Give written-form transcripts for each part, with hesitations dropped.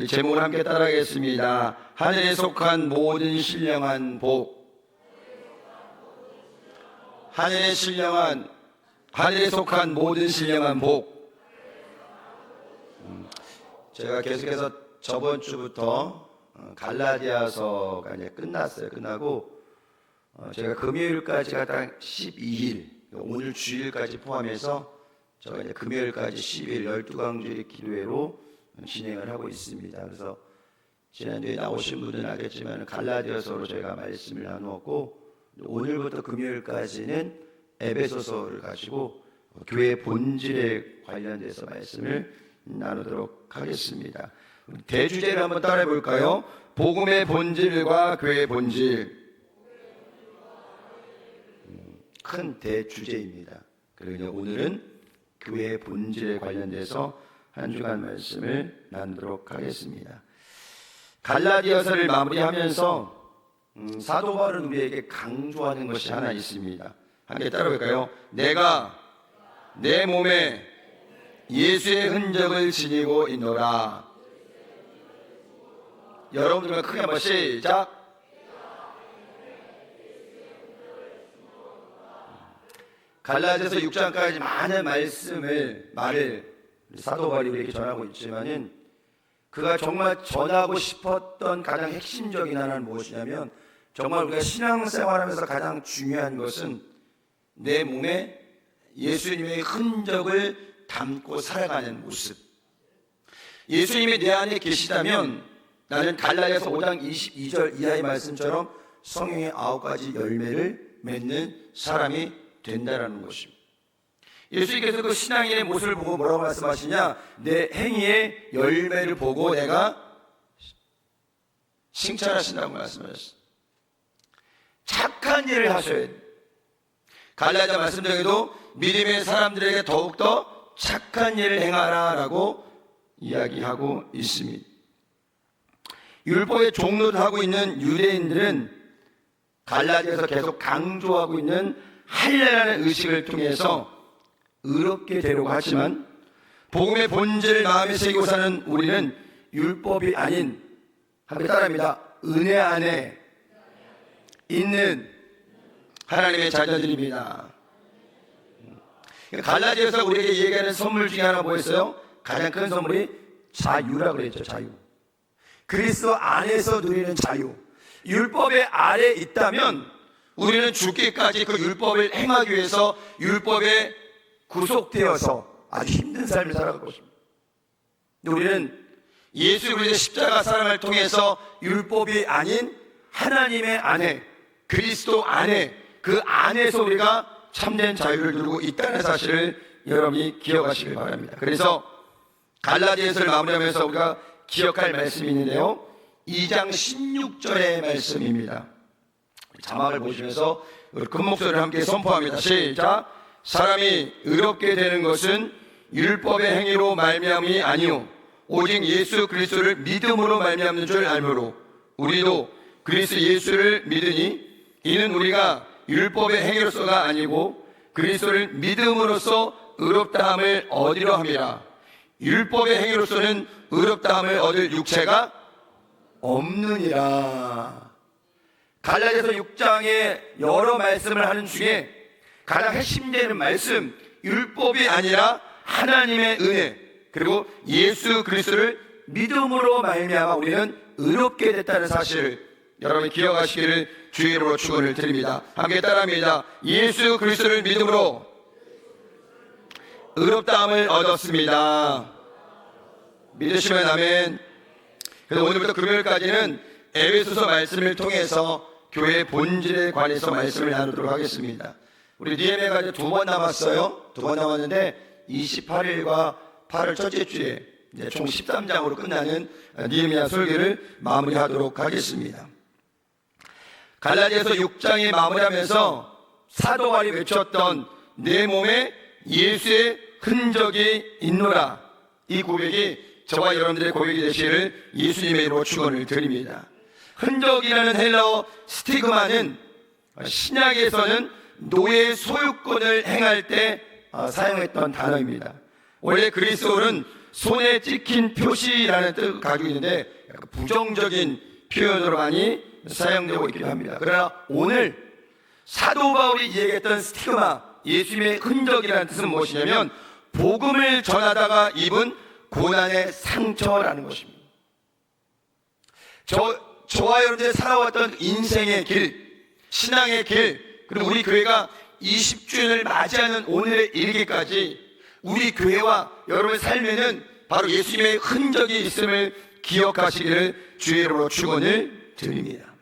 제목을 함께 따라하겠습니다. 하늘에 속한 모든 신령한 복. 하늘에 속한 모든 신령한 복. 제가 계속해서 저번 주부터 갈라디아서가 이제 끝나고 제가 금요일까지가 딱 12일, 오늘 주일까지 포함해서 제가 이제 금요일까지 10일 12강주일 기도회로 진행을 하고 있습니다. 그래서 지난주에 나오신 분들은 알겠지만 갈라디아서로 저희가 말씀을 나누었고, 오늘부터 금요일까지는 에베소서를 가지고 교회 본질에 관련돼서 말씀을 나누도록 하겠습니다. 대주제를 한번 따라해 볼까요? 복음의 본질과 교회의 본질. 큰 대주제입니다. 그리고 오늘은 교회의 본질에 관련돼서 한 주간 말씀을 나누도록 하겠습니다. 갈라디아서를 마무리하면서 사도 바울은 우리에게 강조하는 것이 하나 있습니다. 함께 따라볼까요? 내가 내 몸에 예수의 흔적을 지니고 있노라. 여러분들과 크게 한번 시작. 갈라디아서 6장까지 많은 말을 사도 바울이 우리에게 전하고 있지만은, 그가 정말 전하고 싶었던 가장 핵심적인 하나는 무엇이냐면, 정말 우리가 신앙생활하면서 가장 중요한 것은 내 몸에 예수님의 흔적을 담고 살아가는 모습. 예수님이 내 안에 계시다면 나는 갈라디아서 5장 22절 이하의 말씀처럼 성령의 9가지 열매를 맺는 사람이 된다라는 것입니다. 예수님께서 그 신앙인의 모습을 보고 뭐라고 말씀하시냐? 내 행위의 열매를 보고 내가 칭찬하신다고 말씀하셨어요. 착한 일을 하셔야 돼요. 갈라디아 말씀 중에도 믿음의 사람들에게 더욱더 착한 일을 행하라 라고 이야기하고 있습니다. 율법의 종로를 하고 있는 유대인들은 갈라디아에서 계속 강조하고 있는 할례라는 의식을 통해서 의롭게 되려고 하지만, 복음의 본질을 마음에 새기고 사는 우리는 율법이 아닌, 함께 따라합니다, 은혜 안에 있는 하나님의 자녀들입니다. 갈라디아에서 우리에게 얘기하는 선물 중에 하나 뭐였어요? 가장 큰 선물이 자유라고 그랬죠. 자유. 그리스도 안에서 누리는 자유. 율법의 아래에 있다면 우리는 죽기까지 그 율법을 행하기 위해서 율법에 구속되어서 아주 힘든 삶을 살아갈 것입니다. 우리는 예수 그리스도의 십자가 사랑을 통해서 율법이 아닌 하나님의 안에, 그리스도 안에, 그 안에서 우리가 참된 자유를 누리고 있다는 사실을 여러분이 기억하시길 바랍니다. 그래서 갈라디아서를 마무리하면서 우리가 기억할 말씀이 있는데요, 2장 16절의 말씀입니다. 자막을 보시면서 큰 목소리를 함께 선포합니다. 시작. 사람이 의롭게 되는 것은 율법의 행위로 말미암이 아니요 오직 예수 그리스도를 믿음으로 말미암는 줄 알므로 우리도 그리스도 예수를 믿으니 이는 우리가 율법의 행위로서가 아니고 그리스도를 믿음으로써 의롭다함을 얻으려 함이라. 율법의 행위로서는 의롭다함을 얻을 육체가 없느니라. 갈라디아서 6장에 여러 말씀을 하는 중에 가장 핵심되는 말씀, 율법이 아니라 하나님의 은혜, 그리고 예수 그리스도를 믿음으로 말미암아 우리는 의롭게 됐다는 사실을 여러분이 기억하시기를 주의 이름으로 축원을 드립니다. 함께 따라합니다. 예수 그리스도를 믿음으로 의롭다함을 얻었습니다. 믿으시면 아멘. 그래서 오늘부터 금요일까지는 에베소서 말씀을 통해서 교회의 본질에 관해서 말씀을 나누도록 하겠습니다. 우리 니에미야가 이제 2번 남았어요. 2번 남았는데 28일과 8월 첫째 주에 이제 총 13장으로 끝나는 니에미야 설교를 마무리하도록 하겠습니다. 갈라디아서 6장이 마무리하면서 사도 바울이 외쳤던 내 몸에 예수의 흔적이 있노라, 이 고백이 저와 여러분들의 고백이 되시기를 예수님의 이름으로 축원을 드립니다. 흔적이라는 헬라어 스티그마는 신약에서는 노예 소유권을 행할 때 사용했던 단어입니다. 원래 그리스도는 손에 찍힌 표시라는 뜻을 가지고 있는데 약간 부정적인 표현으로 많이 사용되고 있기도 합니다. 그러나 오늘 사도 바울이 얘기했던 스티그마, 예수님의 흔적이라는 뜻은 무엇이냐면 복음을 전하다가 입은 고난의 상처라는 것입니다. 저와 여러분들이 살아왔던 인생의 길, 신앙의 길, 그리고 우리 교회가 20주년을 맞이하는 오늘에 이르기까지 우리 교회와 여러분의 삶에는 바로 예수님의 흔적이 있음을 기억하시기를 주의 이름으로 축원을 드립니다.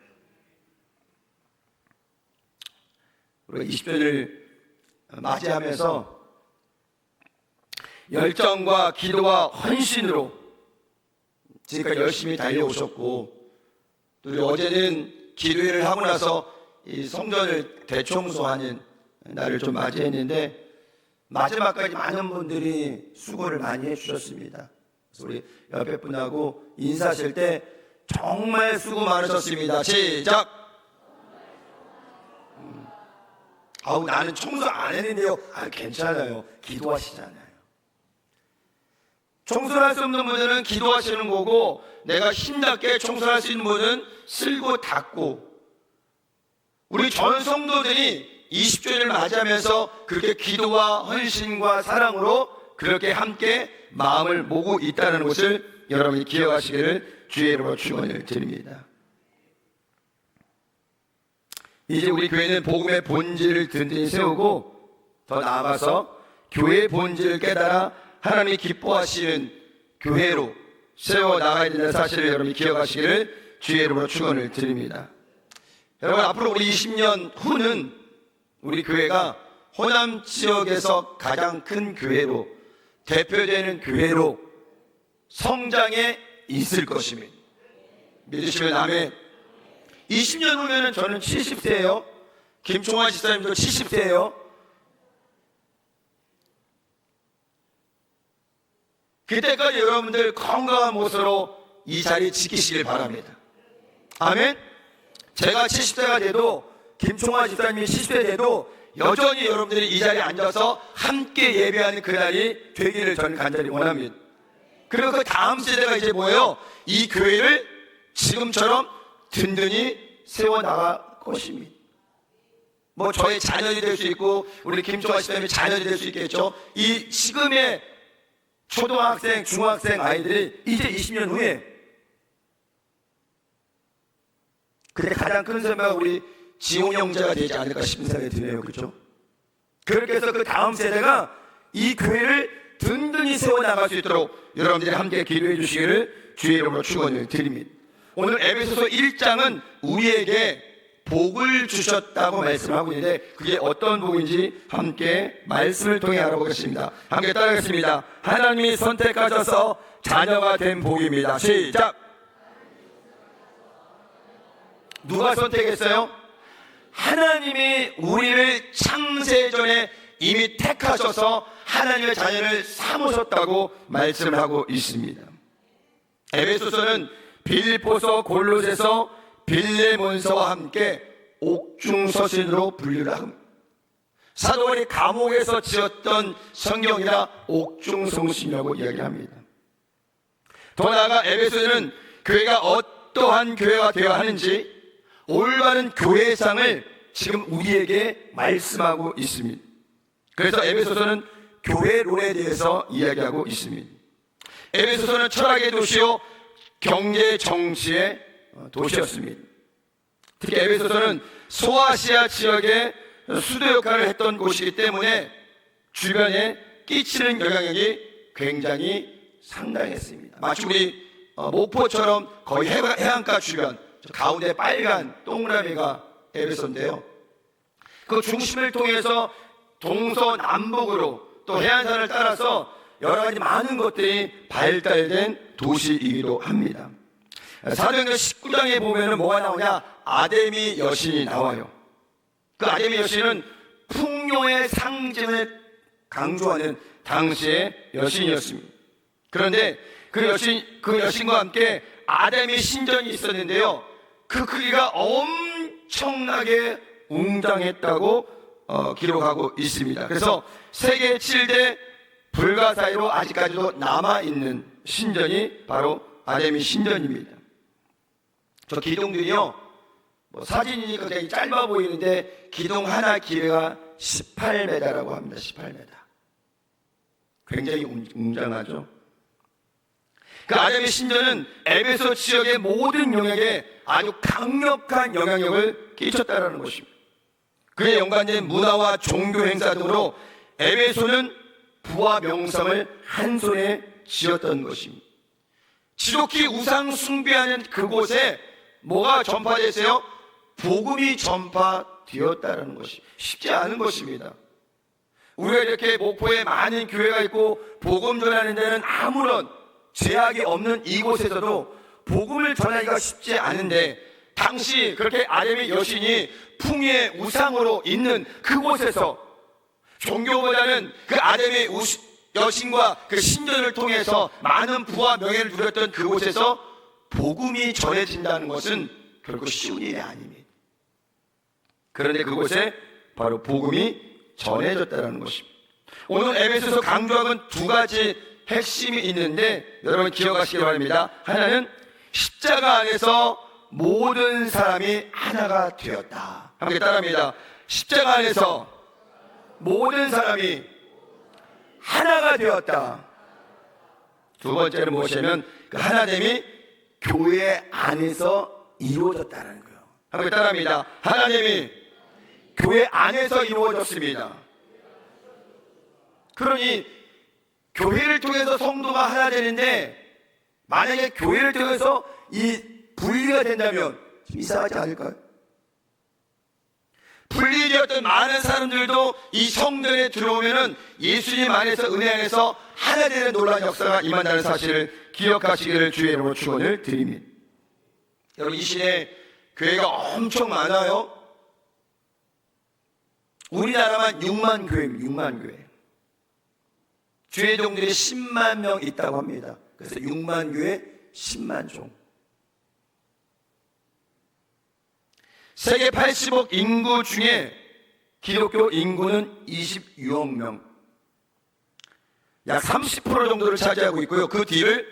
우리가 20주년을 맞이하면서 열정과 기도와 헌신으로 지금까지 열심히 달려오셨고, 또 어제는 기도회를 하고 나서 이 성전을 대청소하는 날을 좀 맞이했는데 마지막까지 많은 분들이 수고를 많이 해주셨습니다. 그래서 우리 옆에 분하고 인사하실 때 정말 수고 많으셨습니다. 시작! 아우, 나는 청소 안 했는데요. 괜찮아요. 기도하시잖아요. 청소를 할 수 없는 분들은 기도하시는 거고, 내가 힘답게 청소할 수 있는 분은 쓸고 닦고, 우리 전 성도들이 20주년을 맞이하면서 그렇게 기도와 헌신과 사랑으로 그렇게 함께 마음을 모으고 있다는 것을 여러분이 기억하시기를 주의 이름으로 축원을 드립니다. 이제 우리 교회는 복음의 본질을 든든히 세우고 더 나아가서 교회의 본질을 깨달아 하나님이 기뻐하시는 교회로 세워나가야 된다는 사실을 여러분이 기억하시기를 주의 이름으로 축원을 드립니다. 여러분, 앞으로 우리 20년 후는 우리 교회가 호남 지역에서 가장 큰 교회로, 대표되는 교회로 성장해 있을 것입니다. 믿으시면 아멘. 20년 후면은 저는 70세예요. 김총환 집사님도 70세예요. 그때까지 여러분들 건강한 모습으로 이 자리 지키시길 바랍니다. 아멘. 제가 70세가 돼도, 김총환 집사님이 70세 돼도 여전히 여러분들이 이 자리에 앉아서 함께 예배하는 그날이 되기를 저는 간절히 원합니다. 그리고 그 다음 세대가 이제 뭐예요? 이 교회를 지금처럼 든든히 세워나갈 것입니다. 뭐 저의 자녀이 될 수 있고 우리 김총환 집사님의 자녀이 될 수 있겠죠. 이 지금의 초등학생, 중학생 아이들이 이제 20년 후에, 그때 가장 큰 선배가 우리 지용 형제가 되지 않을까 싶은 생각이 드네요. 그렇죠? 그렇게 해서 그 다음 세대가 이 교회를 든든히 세워나갈 수 있도록 여러분들이 함께 기도해 주시기를 주의 이름으로 축원을 드립니다. 오늘 에베소서 1장은 우리에게 복을 주셨다고 말씀하고 있는데 그게 어떤 복인지 함께 말씀을 통해 알아보겠습니다. 함께 따라하겠습니다. 하나님이 선택하셔서 자녀가 된 복입니다. 시작! 누가 선택했어요? 하나님이 우리를 창세전에 이미 택하셔서 하나님의 자녀를 삼으셨다고 말씀을 하고 있습니다. 에베소서는 빌립보서, 골로새서, 빌레몬서와 함께 옥중서신으로 분류를 합니다. 사도 바울이 감옥에서 지었던 성경이라 옥중서신이라고 이야기합니다. 더 나아가 에베소서는 교회가 어떠한 교회가 되어야 하는지 올바른 교회상을 지금 우리에게 말씀하고 있습니다. 그래서 에베소서는 교회론에 대해서 이야기하고 있습니다. 에베소서는 철학의 도시요 경제 정치의 도시였습니다. 특히 에베소서는 소아시아 지역의 수도 역할을 했던 곳이기 때문에 주변에 끼치는 영향력이 굉장히 상당했습니다. 마치 우리 목포처럼 거의 해안가 주변, 가운데 빨간 동그라미가 에베소인데요. 그 중심을 통해서 동서남북으로 또 해안선을 따라서 여러 가지 많은 것들이 발달된 도시이기도 합니다. 사도행전 19장에 보면은 뭐가 나오냐? 아데미 여신이 나와요. 그 아데미 여신은 풍요의 상징을 강조하는 당시의 여신이었습니다. 그런데 그 여신과 함께 아데미 신전이 있었는데요. 그 크기가 엄청나게 웅장했다고 기록하고 있습니다. 그래서 세계 7대 불가사의로 아직까지도 남아있는 신전이 바로 아데미 신전입니다. 저 기둥들이요, 사진이니까 되게 짧아 보이는데 기둥 하나 길이가 18m라고 합니다. 18m. 굉장히 웅장하죠. 그 아데미 신전은 에베소 지역의 모든 영역에 아주 강력한 영향력을 끼쳤다는 것입니다. 그에 연관된 문화와 종교 행사 등으로 에베소는 부와 명성을 한 손에 쥐었던 것입니다. 지독히 우상 숭배하는 그곳에 뭐가 전파됐어요? 복음이 전파되었다는 것이 쉽지 않은 것입니다. 우리가 이렇게 목포에 많은 교회가 있고 복음 전하는 데는 아무런 제약이 없는 이곳에서도 복음을 전하기가 쉽지 않은데, 당시 그렇게 아데미 여신이 풍의의 우상으로 있는 그곳에서 종교보다는 그 아데미 여신과 그 신전을 통해서 많은 부와 명예를 누렸던 그곳에서 복음이 전해진다는 것은 결코 쉬운 일이 아닙니다. 그런데 그곳에 바로 복음이 전해졌다는 것입니다. 오늘 에베소서 강조하는 두 가지 핵심이 있는데 여러분 기억하시기 바랍니다. 하나는 십자가 안에서 모든 사람이 하나가 되었다. 함께 따라합니다. 십자가 안에서 모든 사람이 하나가 되었다. 두 번째는 무엇이냐면 그 하나됨이 교회 안에서 이루어졌다는 거예요. 함께 따라합니다. 하나됨이 교회 안에서 이루어졌습니다. 그러니 교회를 통해서 성도가 하나 되는데, 만약에 교회를 통해서 이 분리가 된다면 좀 이상하지 않을까요? 분리되었던 많은 사람들도 이 성전에 들어오면은 예수님 안에서, 은혜 안에서 하나 되는 놀라운 역사가 임한다는 사실을 기억하시기를 주의 이름으로 축원을 드립니다. 여러분, 이 시대에 교회가 엄청 많아요. 우리나라만 6만 교회입니다. 6만 교회. 주회종들이 10만 명 있다고 합니다. 그래서 6만 교회 10만 종. 세계 80억 인구 중에 기독교 인구는 26억 명, 약 30% 정도를 차지하고 있고요. 그 뒤를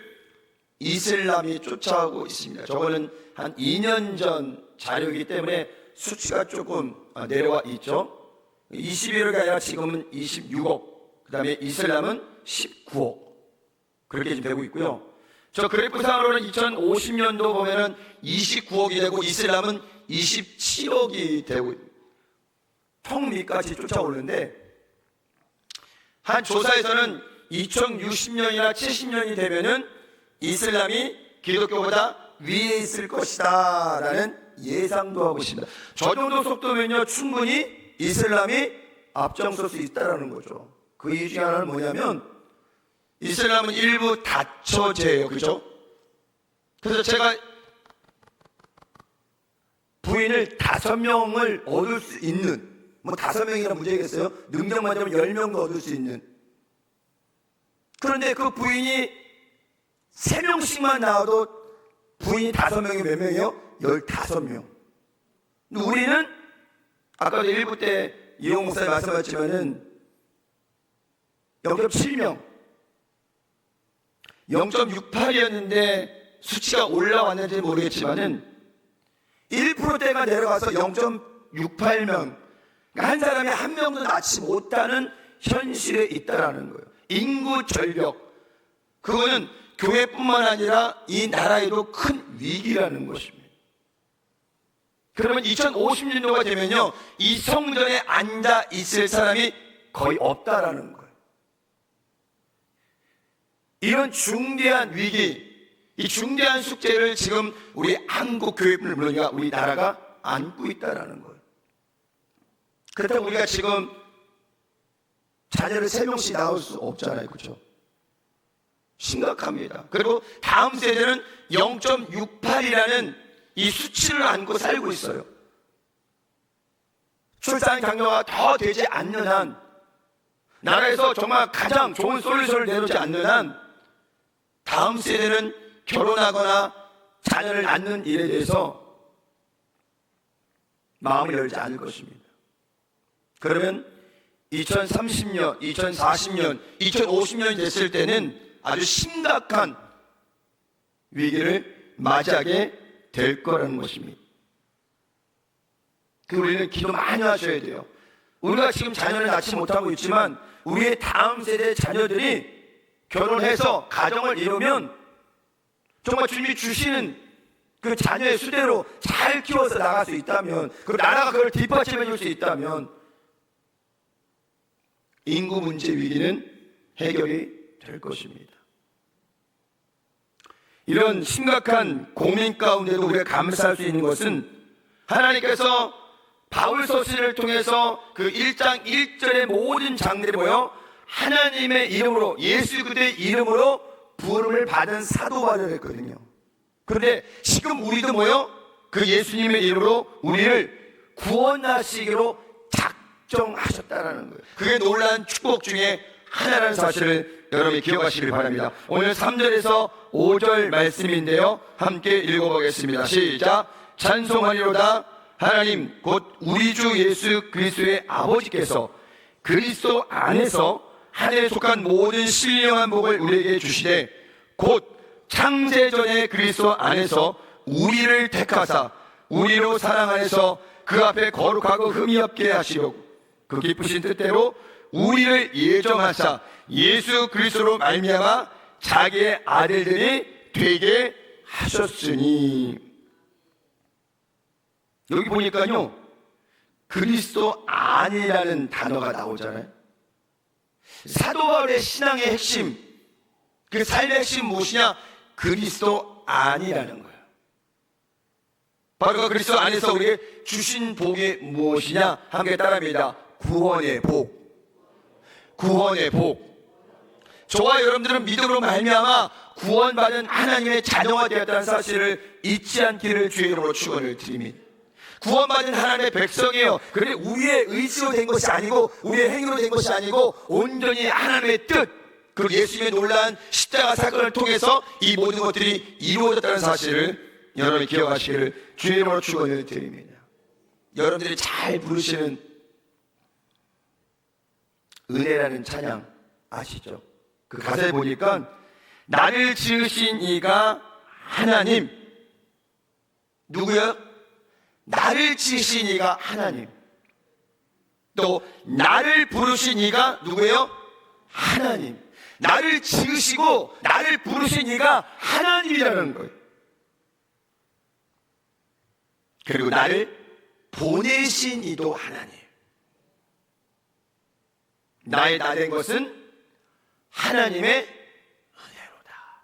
이슬람이 쫓아오고 있습니다. 저거는 한 2년 전 자료이기 때문에 수치가 조금 내려와 있죠. 21억이 아니라 지금은 26억, 그 다음에 이슬람은 19억, 그렇게 지금 되고 있고요. 저 그래프상으로는 2050년도 보면은 29억이 되고 이슬람은 27억이 되고 통 밑까지 쫓아오는데, 한 조사에서는 2060년이나 70년이 되면은 이슬람이 기독교보다 위에 있을 것이다 라는 예상도 하고 있습니다. 저 정도 속도면요 충분히 이슬람이 앞장설 수 있다는 거죠. 그 이유 중에 하나는 뭐냐면 이슬람은 일부 다처제예요. 그죠? 그래서 제가 부인을 5명을 얻을 수 있는, 5명이나 문제겠어요? 능력만 되면 10명도 얻을 수 있는. 그런데 그 부인이 3명씩만 나와도 부인이 5명이 몇 명이에요? 15명. 우리는 아까도 1부 때 이용 목사님 말씀하셨지만은 0.7명, 0.68이었는데 수치가 올라왔는지 모르겠지만은 1%대가 내려가서 0.68명, 한 사람이 한 명도 낳지 못하는 현실에 있다라는 거예요. 인구 절벽. 그거는 교회뿐만 아니라 이 나라에도 큰 위기라는 것입니다. 그러면 2050년도가 되면요, 이 성전에 앉아 있을 사람이 거의 없다라는 거예요. 이런 중대한 위기, 이 중대한 숙제를 지금 우리 한국 교회뿐 물론이야 우리 나라가 안고 있다라는 거예요. 그렇다고 우리가 지금 자녀를 3명씩 낳을 수 없잖아요. 그렇죠? 심각합니다. 그리고 다음 세대는 0.68이라는 이 수치를 안고 살고 있어요. 출산 강요가 더 되지 않는 한, 나라에서 정말 가장 좋은 솔루션을 내놓지 않는 한, 다음 세대는 결혼하거나 자녀를 낳는 일에 대해서 마음을 열지 않을 것입니다. 그러면 2030년, 2040년, 2050년이 됐을 때는 아주 심각한 위기를 맞이하게 될 거라는 것입니다. 우리는 기도 많이 하셔야 돼요. 우리가 지금 자녀를 낳지 못하고 있지만 우리의 다음 세대 자녀들이 결혼해서 가정을 이루면 정말 주님이 주시는 그 자녀의 수대로 잘 키워서 나갈 수 있다면, 그리고 나라가 그걸 뒷받침해 줄 수 있다면 인구 문제 위기는 해결이 될 것입니다. 이런 심각한 고민 가운데도 우리가 감사할 수 있는 것은 하나님께서 바울 서신을 통해서 그 1장 1절의 모든 장들이 모여 하나님의 이름으로, 예수 그리스도의 이름으로 부름을 받은 사도 바울이었거든요. 그런데 지금 우리도 모여 그 예수님의 이름으로 우리를 구원하시기로 작정하셨다는 거예요. 그게 놀라운 축복 중에 하나라는 사실을 여러분이 기억하시길 바랍니다. 오늘 3절에서 5절 말씀인데요, 함께 읽어보겠습니다. 시작. 찬송하리로다. 하나님 곧 우리 주 예수 그리스도의 아버지께서 그리스도 안에서 하늘에 속한 모든 신령한 복을 우리에게 주시되 곧 창세전에 그리스도 안에서 우리를 택하사 우리로 사랑 안에서 그 앞에 거룩하고 흠이 없게 하시려고 그 기쁘신 뜻대로 우리를 예정하사 예수 그리스도로 말미암아 자기의 아들들이 되게 하셨으니. 여기 보니까요, 그리스도 안이라는 단어가 나오잖아요. 사도 바울의 신앙의 핵심, 그 삶의 핵심 무엇이냐? 그리스도 안이라는 거예요. 바로 그 그리스도 안에서 우리에게 주신 복이 무엇이냐? 함께 따라합니다. 구원의 복. 구원의 복. 저와 여러분들은 믿음으로 말미암아 구원받은 하나님의 자녀가 되었다는 사실을 잊지 않기를 주의 이름으로 축원을 드립니다. 구원받은 하나님의 백성이에요. 그런데 우리의 의지로 된 것이 아니고 우리의 행위로 된 것이 아니고 온전히 하나님의 뜻, 그리고 예수님의 놀라운 십자가 사건을 통해서 이 모든 것들이 이루어졌다는 사실을 여러분이 기억하시기를 주의 이름으로 축원을 드립니다. 여러분들이 잘 부르시는 은혜라는 찬양 아시죠? 그 가사에 보니까 나를 지으신 이가 하나님. 누구요? 나를 지으신 이가 하나님. 또 나를 부르신 이가 누구예요? 하나님. 나를 지으시고 나를 부르신 이가 하나님이라는 거예요. 그리고 나를 보내신 이도 하나님. 나의 나 된 것은 하나님의 은혜로다.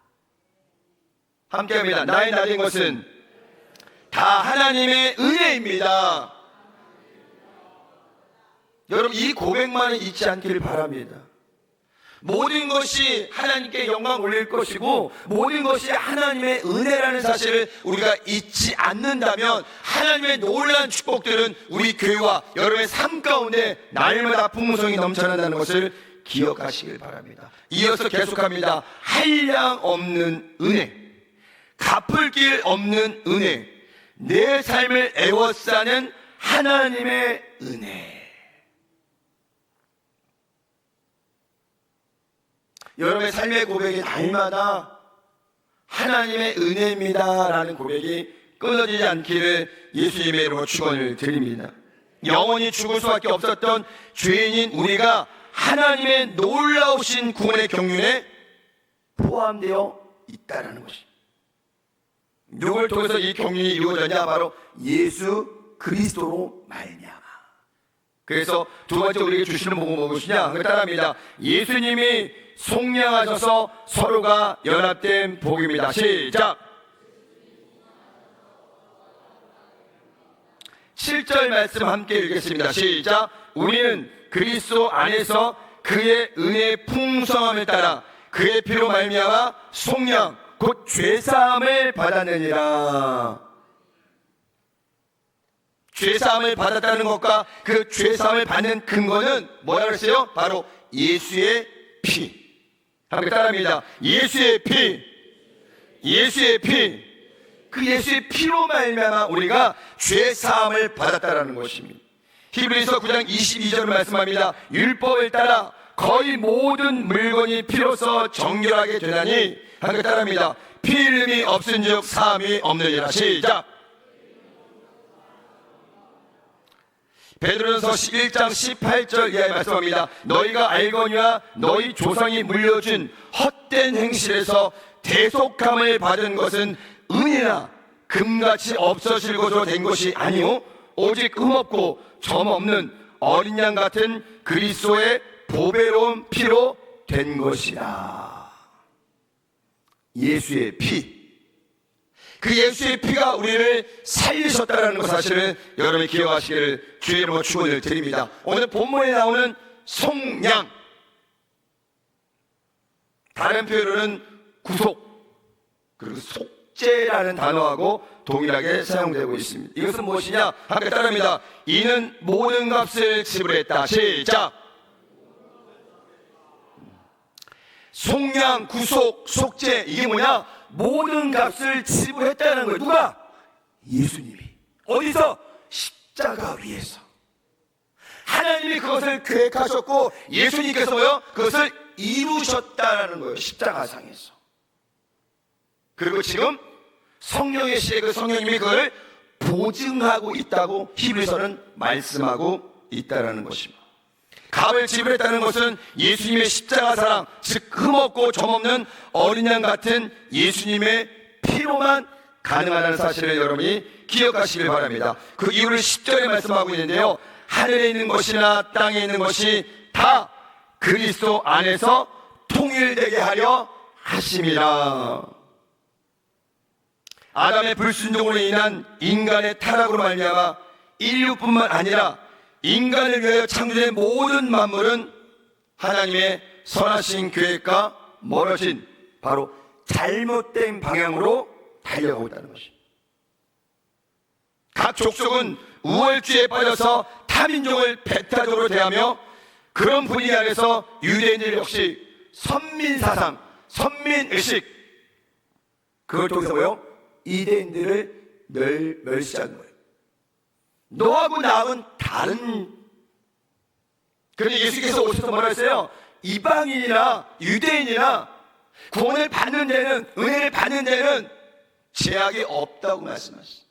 함께 합니다. 나의 나 된 것은 다 하나님의 은혜입니다. 여러분, 이 고백만은 잊지 않기를 바랍니다. 모든 것이 하나님께 영광 올릴 것이고 모든 것이 하나님의 은혜라는 사실을 우리가 잊지 않는다면 하나님의 놀라운 축복들은 우리 교회와 여러분의 삶 가운데 날마다 풍성이 넘쳐난다는 것을 기억하시길 바랍니다. 이어서 계속합니다. 한량 없는 은혜, 갚을 길 없는 은혜, 내 삶을 애워싸는 하나님의 은혜. 여러분의 삶의 고백이 날마다 하나님의 은혜입니다 라는 고백이 끊어지지 않기를 예수님의 이름으로 축원을 드립니다. 영원히 죽을 수밖에 없었던 죄인인 우리가 하나님의 놀라우신 구원의 경륜에 포함되어 있다는 것입니다. 누굴 통해서 이 경륜이 이루어졌냐? 바로 예수 그리스도로 말미암아. 그래서 두 번째 우리에게 주시는 복은 무엇이냐? 따라합니다. 예수님이 속량하셔서 서로가 연합된 복입니다. 시작. 7절 말씀 함께 읽겠습니다. 시작. 우리는 그리스도 안에서 그의 은혜의 풍성함을 따라 그의 피로 말미암아 속량 곧 죄사함을 받았느니라. 죄사함을 받았다는 것과 그 죄사함을 받는 근거는 뭐라고 했어요? 바로 예수의 피. 함께 따라합니다. 예수의 피. 예수의 피. 그 예수의 피로 말미암아 우리가 죄사함을 받았다라는 것입니다. 히브리서 9장 22절 말씀합니다. 율법을 따라 거의 모든 물건이 피로써 정결하게 되나니 한글 따라합니다. 피 흘림이 없은즉 사함이 없느니라. 시작. 베드로전서 11장 18절 이하에 말씀합니다. 너희가 알거니와 너희 조상이 물려준 헛된 행실에서 대속함을 받은 것은 은이나 금같이 없어질 것으로 된 것이 아니오 오직 흠없고 점없는 어린 양 같은 그리스도의 보배로운 피로 된 것이라. 예수의 피, 그 예수의 피가 우리를 살리셨다는 것 사실을 여러분이 기억하시기를 주의 이름으로 축원을 드립니다. 오늘 본문에 나오는 속량, 다른 표현으로는 구속, 그리고 속죄라는 단어하고 동일하게 사용되고 있습니다. 이것은 무엇이냐? 함께 따라합니다. 이는 모든 값을 지불했다. 시작. 속량, 구속, 속죄, 이게 뭐냐? 모든 값을 지불했다는 거예요. 누가? 예수님이. 어디서? 십자가 위에서. 하나님이 그것을 계획하셨고 예수님께서요 그것을 이루셨다는 거예요. 십자가상에서. 그리고 지금 성령의 시에 그 성령님이 그걸 보증하고 있다고 히브리서는 말씀하고 있다는 것입니다. 값을 지불했다는 것은 예수님의 십자가 사랑, 즉 흠없고 점없는 어린 양 같은 예수님의 피로만 가능하다는 사실을 여러분이 기억하시길 바랍니다. 그 이유를 10절에 말씀하고 있는데요, 하늘에 있는 것이나 땅에 있는 것이 다 그리스도 안에서 통일되게 하려 하심이라. 아담의 불순종으로 인한 인간의 타락으로 말미암아 인류뿐만 아니라 인간을 위하여 창조된 모든 만물은 하나님의 선하신 계획과 멀어진 바로 잘못된 방향으로 달려가고 있다는 것입니다. 각 족속은 우월주의에 빠져서 타민족을 배타적으로 대하며 그런 분위기 안에서 유대인들 역시 선민사상, 선민의식, 그걸 통해서 뭐요? 이대인들을 멸시하는 거예요. 너하고 나하고는 다른. 그런데 예수께서 오셔서 뭐라 했어요? 이방인이나 유대인이나 구원을 받는 데는, 은혜를 받는 데는 제약이 없다고 말씀하셨어요.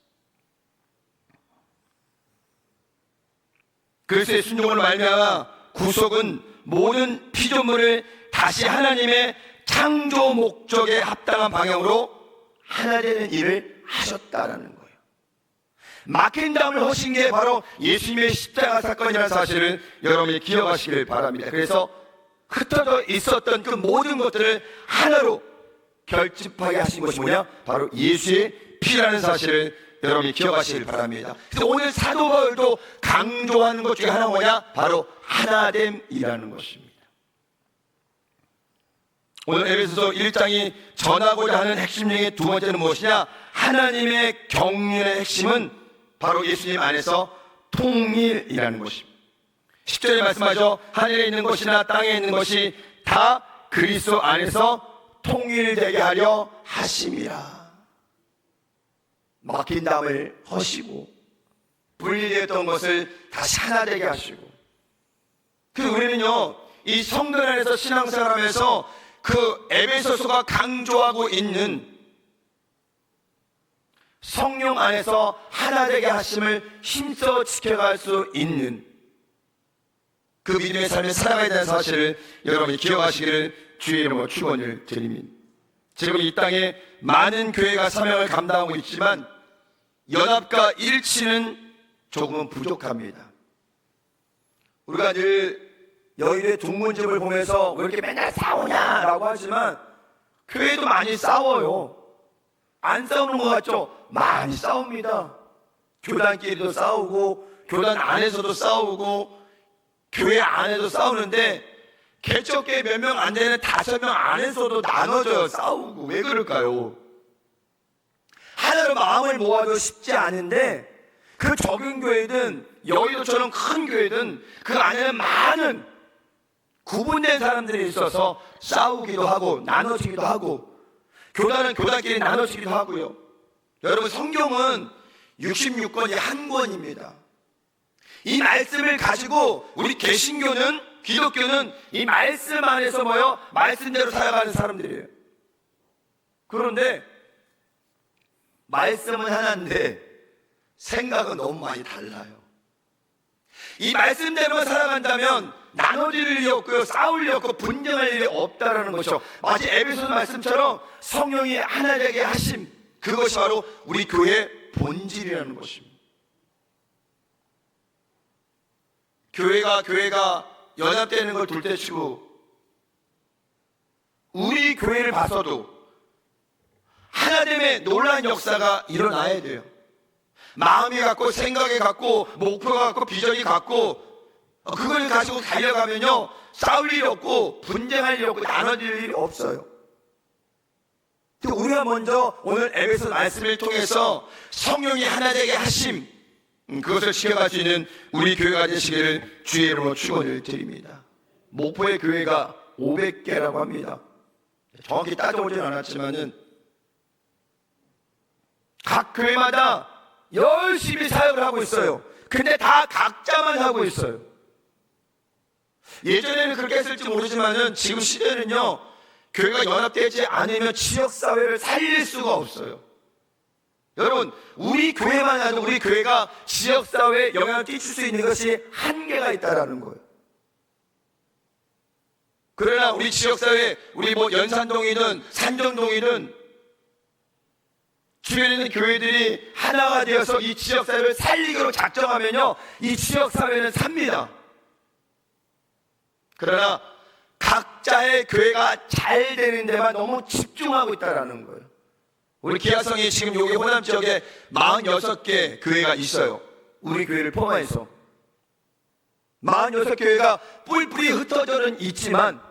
그리스도의 순종으로 말미암아 구속은 모든 피조물을 다시 하나님의 창조 목적에 합당한 방향으로 하나 되는 일을 하셨다라는 거예요. 막힌 담을 허신 게 바로 예수님의 십자가 사건이라는 사실을 여러분이 기억하시길 바랍니다. 그래서 흩어져 있었던 그 모든 것들을 하나로 결집하게 하신 것이 뭐냐? 바로 예수의 피라는 사실을 여러분이 기억하시길 바랍니다. 그래서 오늘 사도 바울도 강조하는 것 중에 하나가 뭐냐? 바로 하나됨이라는 것입니다. 오늘 에베소서 1장이 전하고자 하는 핵심 중에 두 번째는 무엇이냐? 하나님의 경륜의 핵심은 바로 예수님 안에서 통일이라는 것입니다. 10절에 말씀하죠. 하늘에 있는 것이나 땅에 있는 것이 다 그리스도 안에서 통일되게 하려 하심이라. 막힌 담을 허시고 분리되었던 것을 다시 하나 되게 하시고, 그래서 우리는요 이 성전 안에서 신앙생활하면서 그 에베소서가 강조하고 있는 성령 안에서 하나 되게 하심을 힘써 지켜갈 수 있는 그 믿음의 삶을 살아가야 되는 사실을 여러분이 기억하시기를 주의 이름으로 축원을 드립니다. 지금 이 땅에 많은 교회가 사명을 감당하고 있지만 연합과 일치는 조금은 부족합니다. 우리가 늘 여의도의 둥문집을 보면서 왜 이렇게 맨날 싸우냐라고 하지만 교회도 많이 싸워요. 안 싸우는 것 같죠? 많이 싸웁니다. 교단끼리도 싸우고 교단 안에서도 싸우고 교회 안에도 싸우는데 개척교회 몇 명 안 되는 5명 안에서도 나눠져요. 싸우고. 왜 그럴까요? 하나로 마음을 모아도 쉽지 않은데 그 적은 교회든 여의도처럼 큰 교회든 그 안에는 많은 구분된 사람들이 있어서 싸우기도 하고 나눠지기도 하고, 교단은 교단끼리 나눠지기도 하고요. 여러분 성경은 66권이 한 권입니다. 이 말씀을 가지고 우리 개신교는, 기독교는 이 말씀 안에서 말씀대로 살아가는 사람들이에요. 그런데 말씀은 하나인데 생각은 너무 많이 달라요. 이 말씀대로만 살아간다면 나눠질 일이 없고요, 싸울 일이 없고 분쟁할 일이 없다라는 것이죠. 마치 에베소서 말씀처럼 성령이 하나 되게 하심, 그것이 바로 우리 교회의 본질이라는 것입니다. 교회가 연합되는 걸 둘째치고 우리 교회를 봐서도 하나됨의 놀라운 역사가 일어나야 돼요. 마음이 같고 생각이 같고 목표가 같고 비전이 같고 그걸 가지고 달려가면요, 싸울 일이 없고 분쟁할 일이 없고 나눠질 일이 없어요. 우리가 먼저 오늘 에베소 말씀을 통해서 성령이 하나 되게 하심, 그것을 지켜갈 수 있는 우리 교회가 되시기를 주의 이름으로 축원을 드립니다. 목포의 교회가 500개라고 합니다. 정확히 따져보지는 않았지만은 각 교회마다 열심히 사역을 하고 있어요. 근데 다 각자만 하고 있어요. 예전에는 그렇게 했을지 모르지만은 지금 시대는요, 교회가 연합되지 않으면 지역사회를 살릴 수가 없어요. 여러분, 우리 교회만 해도 우리 교회가 지역사회에 영향을 끼칠 수 있는 것이 한계가 있다라는 거예요. 그러나 우리 지역사회, 우리 연산동이든 산정동이든 주변에 있는 교회들이 하나가 되어서 이 지역사회를 살리기로 작정하면요, 이 지역사회는 삽니다. 그러나 각자의 교회가 잘 되는 데만 너무 집중하고 있다는 거예요. 우리 기아성이 지금 여기 호남 지역에 46개 교회가 있어요. 우리 교회를 포함해서 46교회가 뿔뿔이 흩어져는 있지만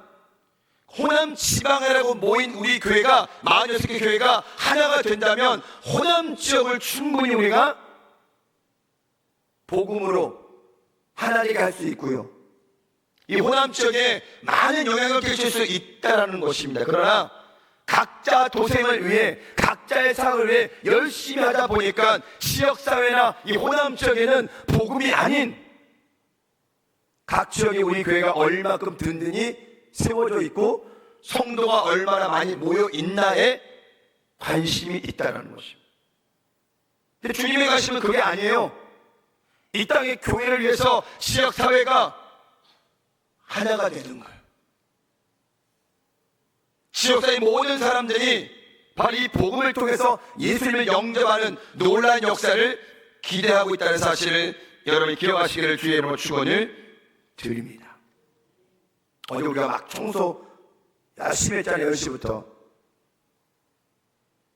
호남 지방이라고 모인 우리 교회가 46개 교회가 하나가 된다면 호남 지역을 충분히 우리가 복음으로 하나되게 할 수 있고요, 이 호남 지역에 많은 영향을 끼칠 수 있다는 것입니다. 그러나 각자 도생을 위해, 각자의 사역을 위해 열심히 하다 보니까 지역사회나 이 호남 지역에는 복음이 아닌 각 지역에 우리 교회가 얼마큼 든든히 세워져 있고 성도가 얼마나 많이 모여 있나에 관심이 있다는 것입니다. 근데 주님의 가심은 그게 아니에요. 이 땅의 교회를 위해서 지역사회가 하나가 되는 거예요. 지역사회 모든 사람들이 바로 이 복음을 통해서 예수님을 영접하는 놀라운 역사를 기대하고 있다는 사실을 여러분이 기억하시기를 주의 이름으로 축원을 드립니다. 어제 우리가 막 청소 열심히 했잖아요, 10시부터.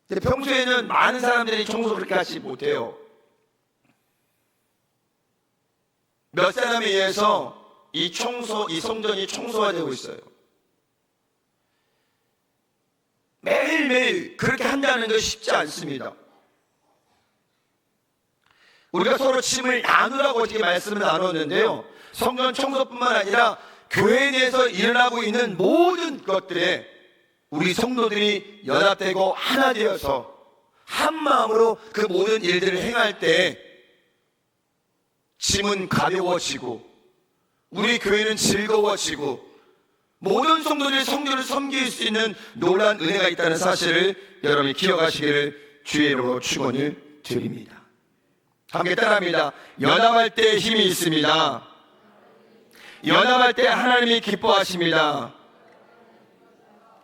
근데 평소에는 많은 사람들이 청소 그렇게 하지 못해요. 몇 사람에 의해서 이 성전이 청소가 되고 있어요. 매일매일 그렇게 한다는 것이 쉽지 않습니다. 우리가 서로 짐을 나누라고 어떻게 말씀을 나눴는데요, 성전 청소뿐만 아니라 교회에 대해서 일어나고 있는 모든 것들에 우리 성도들이 연합되고 하나 되어서 한 마음으로 그 모든 일들을 행할 때 짐은 가벼워지고 우리 교회는 즐거워지고 모든 성도들이 성도를 섬길 수 있는 놀라운 은혜가 있다는 사실을 여러분이 기억하시기를 주의 이름으로 축원을 드립니다. 함께 따라합니다. 연합할 때 힘이 있습니다. 연합할 때 하나님이 기뻐하십니다.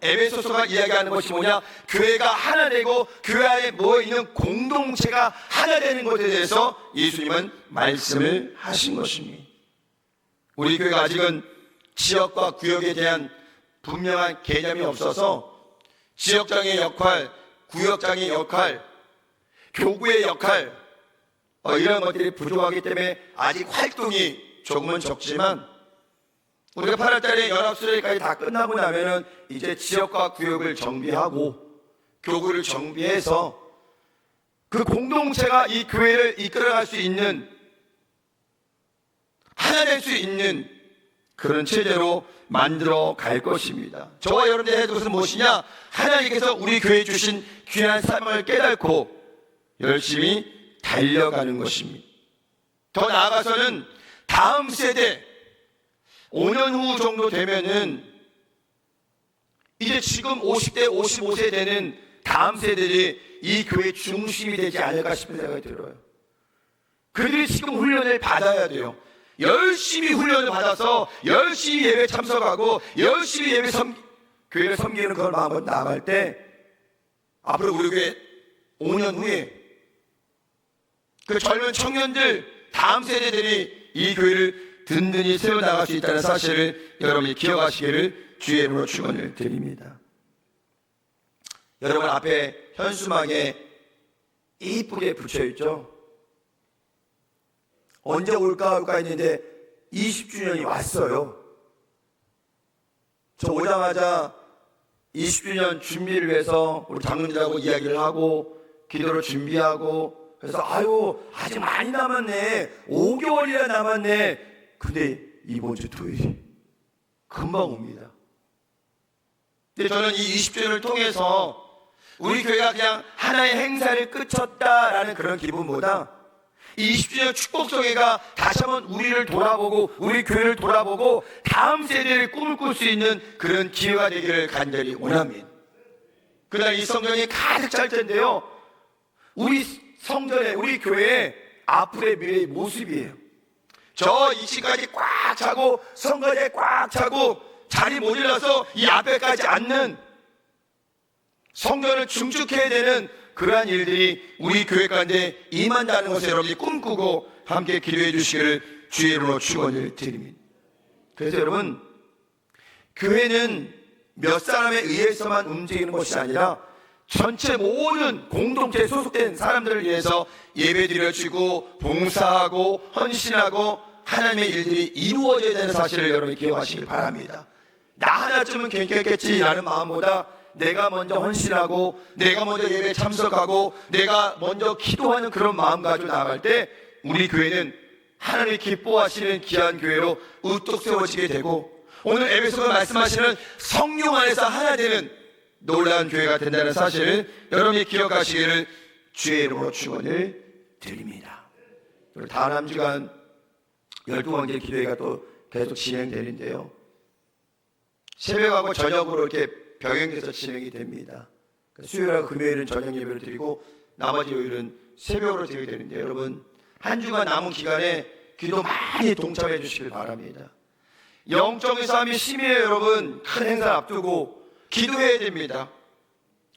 에베소서가 이야기하는 것이 뭐냐? 교회가 하나 되고 교회 안에 모여있는 공동체가 하나 되는 것에 대해서 예수님은 말씀을 하신 것입니다. 우리 교회가 아직은 지역과 구역에 대한 분명한 개념이 없어서 지역장의 역할, 구역장의 역할, 교구의 역할, 이런 것들이 부족하기 때문에 아직 활동이 조금은 적지만 우리가 8월달에 연합수련회까지 다 끝나고 나면은 이제 지역과 구역을 정비하고 교구를 정비해서 그 공동체가 이 교회를 이끌어갈 수 있는, 하나 될 수 있는 그런 체제로 만들어 갈 것입니다. 저와 여러분들이 해야 될 것은 무엇이냐? 하나님께서 우리 교회에 주신 귀한 사명을 깨닫고 열심히 달려가는 것입니다. 더 나아가서는 다음 세대 5년 후 정도 되면은 이제 지금 50대, 55세 되는 다음 세대들이 이 교회 중심이 되지 않을까 싶은 생각이 들어요. 그들이 지금 훈련을 받아야 돼요. 열심히 훈련을 받아서 열심히 예배 참석하고 열심히 교회를 섬기는 그걸 마음으로 나아갈 때 앞으로 우리 교회 5년 후에 그 젊은 청년들 다음 세대들이 이 교회를 든든히 세워나갈 수 있다는 사실을 여러분이 기억하시기를 주의 이름으로 축원을 드립니다. 여러분 앞에 현수막에 이쁘게 붙여있죠. 언제 올까 했는데 20주년이 왔어요. 저 오자마자 20주년 준비를 위해서 우리 장로님들하고 이야기를 하고 기도를 준비하고 그래서 아직 많이 남았네. 5개월이나 남았네. 근데 이번 주 토요일이 금방 옵니다. 근데 저는 이 20주년을 통해서 우리 교회가 그냥 하나의 행사를 끝쳤다라는 그런 기분보다 이 20주년 축복성회가 다시 한번 우리를 돌아보고 우리 교회를 돌아보고 다음 세대를 꿈을 꿀 수 있는 그런 기회가 되기를 간절히 원합니다. 그날 이 성전이 가득 찰 텐데요, 우리 성전에 우리 교회의 앞으로의 미래의 모습이에요. 저 2층까지 꽉 차고 성가대에 꽉 차고 자리 모자라서 이 앞에까지 앉는 성전을 중축해야 되는 그러한 일들이 우리 교회 가운데 임한다는 것을 여러분이 꿈꾸고 함께 기도해 주시기를 주의 이름으로 축원을 드립니다. 그래서 여러분, 교회는 몇 사람에 의해서만 움직이는 것이 아니라 전체 모든 공동체에 소속된 사람들을 위해서 예배드려지고 봉사하고 헌신하고 하나님의 일들이 이루어져야 되는 사실을 여러분이 기억하시길 바랍니다. 나 하나쯤은 괜찮겠지라는 마음보다 내가 먼저 헌신하고 내가 먼저 예배에 참석하고 내가 먼저 기도하는 그런 마음 가지고 나아갈 때 우리 교회는 하나님이 기뻐하시는 귀한 교회로 우뚝 세워지게 되고 오늘 에베소서 말씀하시는 성령 안에서 하나 되는 놀라운 교회가 된다는 사실을 여러분이 기억하시기를 주의 이름으로 축원을 드립니다. 다음 한 주간 12번째 기도회가 또 계속 진행되는데요, 새벽하고 저녁으로 이렇게 병행돼서 진행이 됩니다. 수요일하고 금요일은 저녁 예배를 드리고 나머지 요일은 새벽으로 드리게 되는데 여러분, 한 주간 남은 기간에 기도 많이 동참해 주시길 바랍니다. 영적인 싸움이 심해요. 여러분, 큰 행사 앞두고 기도해야 됩니다.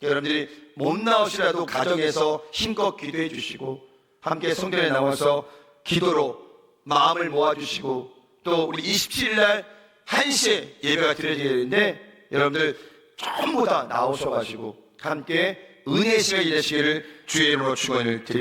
여러분들이 못 나오시라도 가정에서 힘껏 기도해 주시고 함께 성전에 나와서 기도로 마음을 모아주시고 또 우리 27일 날 1시에 예배가 드려지게 되는데 여러분들 전부 다 나오셔가지고 함께 은혜의 시간이 되시기를 주의 이름으로 축원을 드립니다.